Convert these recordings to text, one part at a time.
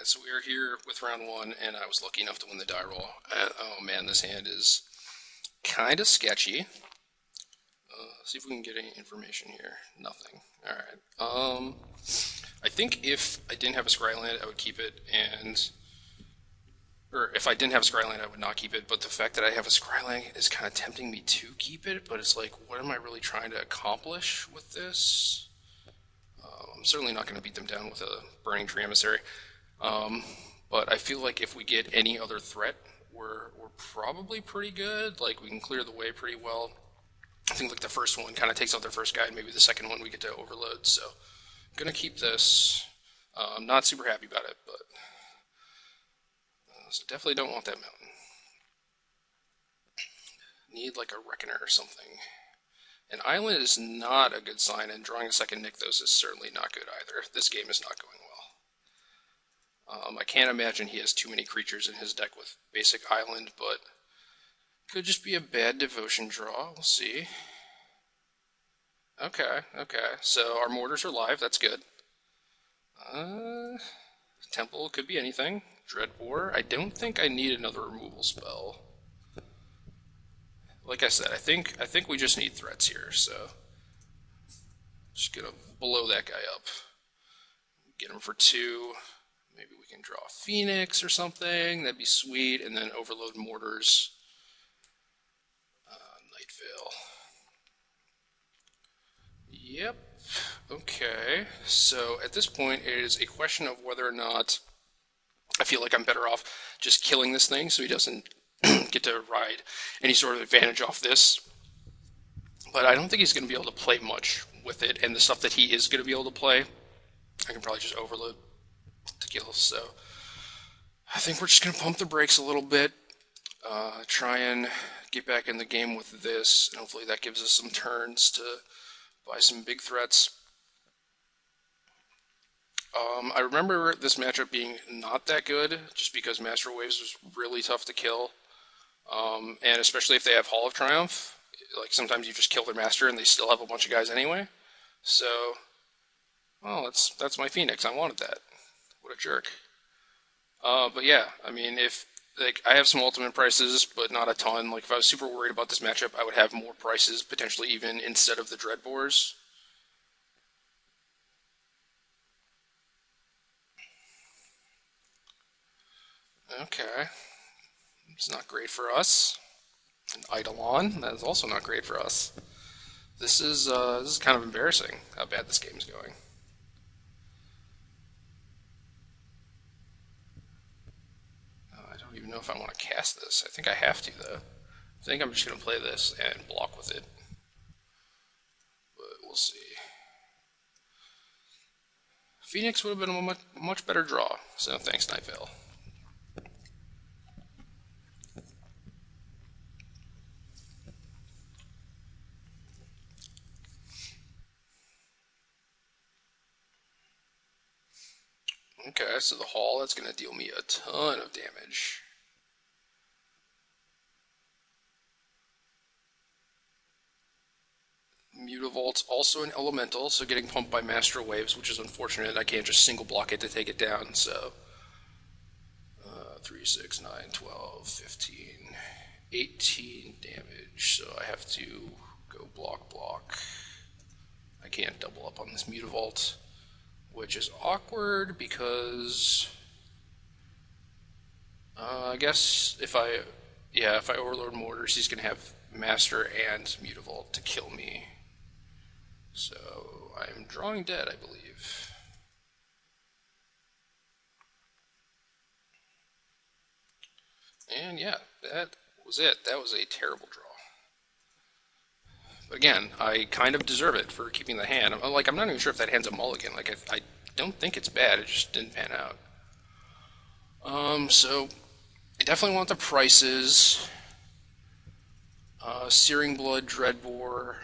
Alright, so we are here with round one, and I was lucky enough to win the die roll. And, oh man, this hand is kind of sketchy. See if we can get any information here. Nothing. Alright. I think if I didn't have a Scryland, I would keep it, and... Or if I didn't have a Scryland, I would not keep it, but the fact that I have a Scryland is kind of tempting me to keep it, but it's like, what am I really trying to accomplish with this? I'm certainly not going to beat them down with a Burning Tree Emissary. But I feel like if we get any other threat, we're probably pretty good. Like, we can clear the way pretty well. I think like the first one kind of takes out their first guy, and maybe the second one we get to overload. So I'm going to keep this. I'm not super happy about it, but so definitely don't want that mountain. Need like a Reckoner or something. An island is not a good sign, and drawing a second Nykthos is certainly not good either. This game is not going well. I can't imagine he has too many creatures in his deck with basic island, but could just be a bad devotion draw. We'll see. Okay. So our mortars are live. That's good. Temple could be anything. Dreadbore. I don't think I need another removal spell. Like I said, I think we just need threats here. So just gonna blow that guy up. Get him for 2. Maybe we can draw a Phoenix or something. That'd be sweet. And then overload mortars. Night Veil. Yep. Okay. So at this point, it is a question of whether or not I feel like I'm better off just killing this thing so he doesn't get to ride any sort of advantage off this. But I don't think he's going to be able to play much with it. And the stuff that he is going to be able to play, I can probably just overload to kill. So I think we're just going to pump the brakes a little bit. Try and get back in the game with this. And hopefully that gives us some turns to buy some big threats. I remember this matchup being not that good, just because Master Waves was really tough to kill. And especially if they have Hall of Triumph, like sometimes you just kill their master and they still have a bunch of guys anyway. So, well, that's my Phoenix. I wanted that. What a jerk. But yeah, I mean, if like I have some ultimate prices, but not a ton. Like if I was super worried about this matchup, I would have more prices, potentially even instead of the Dreadbores. Okay. It's not great for us. An Eidolon, that is also not great for us. This is kind of embarrassing how bad this game is going. I don't even know if I want to cast this. I think I have to, though. I think I'm just going to play this and block with it. But we'll see. Phoenix would have been a much better draw, so thanks, Night Veil. Okay, so the Hall, that's going to deal me a ton of damage. Mutavault's also an elemental, so getting pumped by Master Waves, which is unfortunate. I can't just single block it to take it down, so 3, 6, 9, 12, 15, 18 damage, so I have to go block. I can't double up on this Mutavault, which is awkward because I guess if I overload mortars, he's gonna have Master and Mutavault to kill me. So I'm drawing dead, I believe. And yeah, that was it. That was a terrible draw. But again, I kind of deserve it for keeping the hand. I'm not even sure if that hand's a mulligan. Like, I don't think it's bad. It just didn't pan out. So I definitely want the prices. Searing Blood, Dreadbore,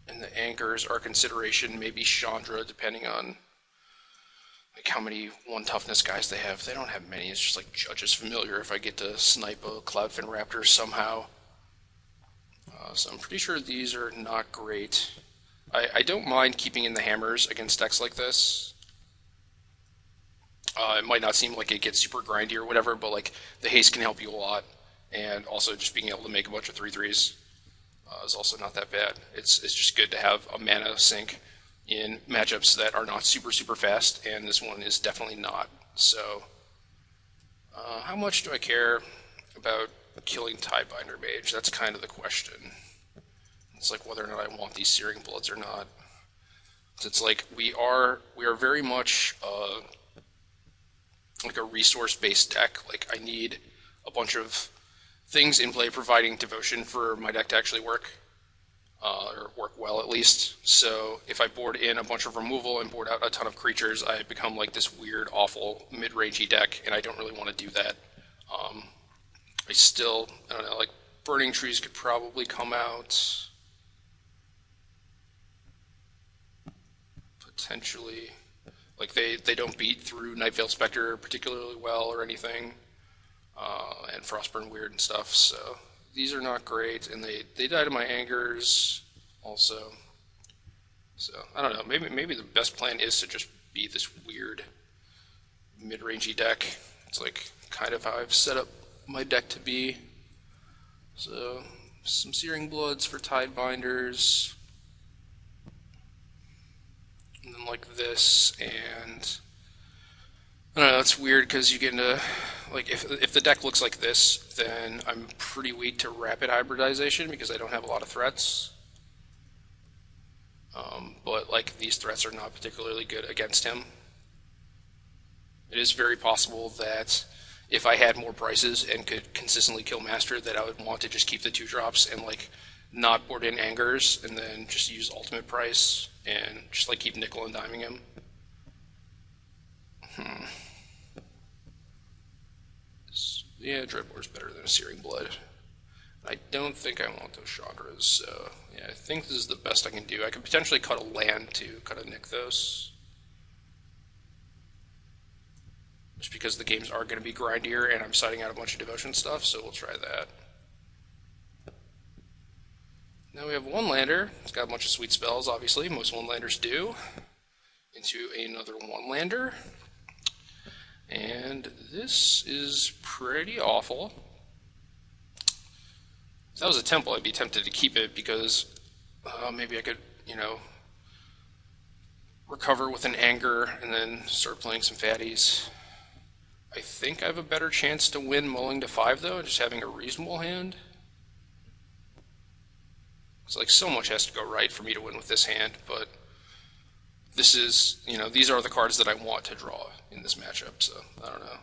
and the Anchors are consideration. Maybe Chandra, depending on like how many 1 toughness guys they have. They don't have many. It's just like Judge's Familiar if I get to snipe a Cloudfin Raptor somehow. So I'm pretty sure these are not great. I don't mind keeping in the hammers against decks like this. It might not seem like it gets super grindy or whatever, but like the haste can help you a lot, and also just being able to make a bunch of 3/3s is also not that bad. It's just good to have a mana sink in matchups that are not super fast, and this one is definitely not. So, how much do I care about killing Tidebinder Mage? That's kind of the question. It's like whether or not I want these Searing Bloods or not. It's like we are very much like a resource based deck. Like I need a bunch of things in play providing devotion for my deck to actually work, or work well at least. So if I board in a bunch of removal and board out a ton of creatures, I become like this weird, awful mid-rangey deck, and I don't really want to do that. Um, I don't know, like Burning Trees could probably come out potentially. Like they don't beat through Nightveil Spectre particularly well or anything, and Frostburn Weird and stuff. So these are not great, and they die to my angers also. So I don't know. Maybe the best plan is to just be this weird mid-rangey deck. It's like kind of how I've set up my deck to be. So some Searing Bloods for Tidebinders, and then like this, and I don't know. It's weird because you get into like if the deck looks like this, then I'm pretty weak to rapid hybridization because I don't have a lot of threats. But like these threats are not particularly good against him. It is very possible that if I had more prices and could consistently kill Master, that I would want to just keep the 2 drops and like not board in Angers and then just use Ultimate Price and just like keep nickel and diming him. Yeah, Dreadbore's better than a Searing Blood. I don't think I want those Chandras, so yeah, I think this is the best I can do. I could potentially cut a land to cut a Nykthos, just because the games are going to be grindier and I'm siding out a bunch of devotion stuff, so we'll try that. Now we have one lander. It's got a bunch of sweet spells, obviously. Most one landers do. Into another one lander. And this is pretty awful. If that was a temple, I'd be tempted to keep it because maybe I could, recover with an anger and then start playing some fatties. I think I have a better chance to win mulling to 5 though, just having a reasonable hand. It's like so much has to go right for me to win with this hand, but this is, these are the cards that I want to draw in this matchup, so I don't know.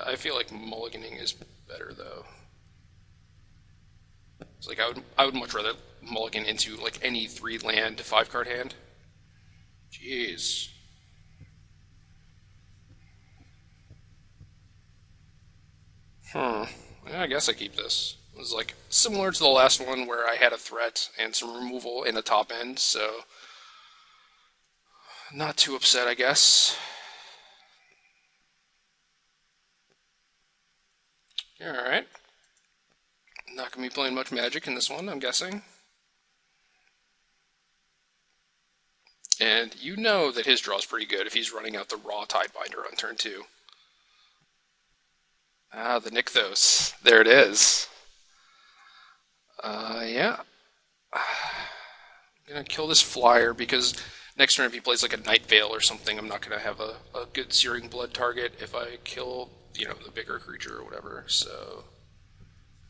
I feel like mulliganing is better though. It's like I would much rather mulligan into like any 3 land 5 card hand. Jeez. Yeah, I guess I keep this. It was like similar to the last one where I had a threat and some removal in the top end, so not too upset, I guess. Alright. Not going to be playing much Magic in this one, I'm guessing. And you know that his draw's pretty good if he's running out the raw Tidebinder on turn 2. Ah, the Nykthos. There it is. Yeah. I'm going to kill this flyer because next turn if he plays like a Night Veil or something, I'm not going to have a good Searing Blood target if I kill, the bigger creature or whatever. So,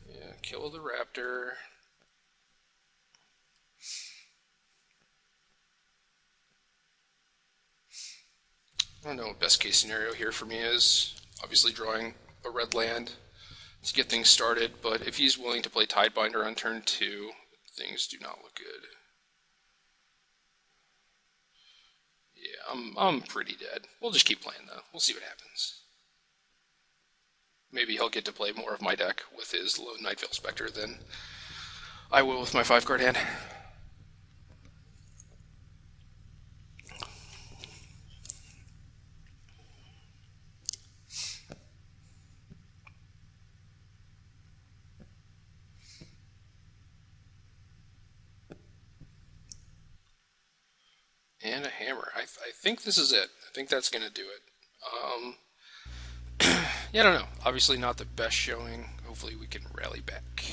yeah, kill the Raptor. I don't know what best case scenario here for me is. Obviously drawing a red land to get things started, but if he's willing to play Tidebinder on turn 2, things do not look good. Yeah, I'm pretty dead. We'll just keep playing though. We'll see what happens. Maybe he'll get to play more of my deck with his low Nightveil Spectre than I will with my 5 card hand. And a hammer. I think this is it. I think that's going to do it. Um, yeah, I don't know. Obviously, not the best showing. Hopefully, we can rally back.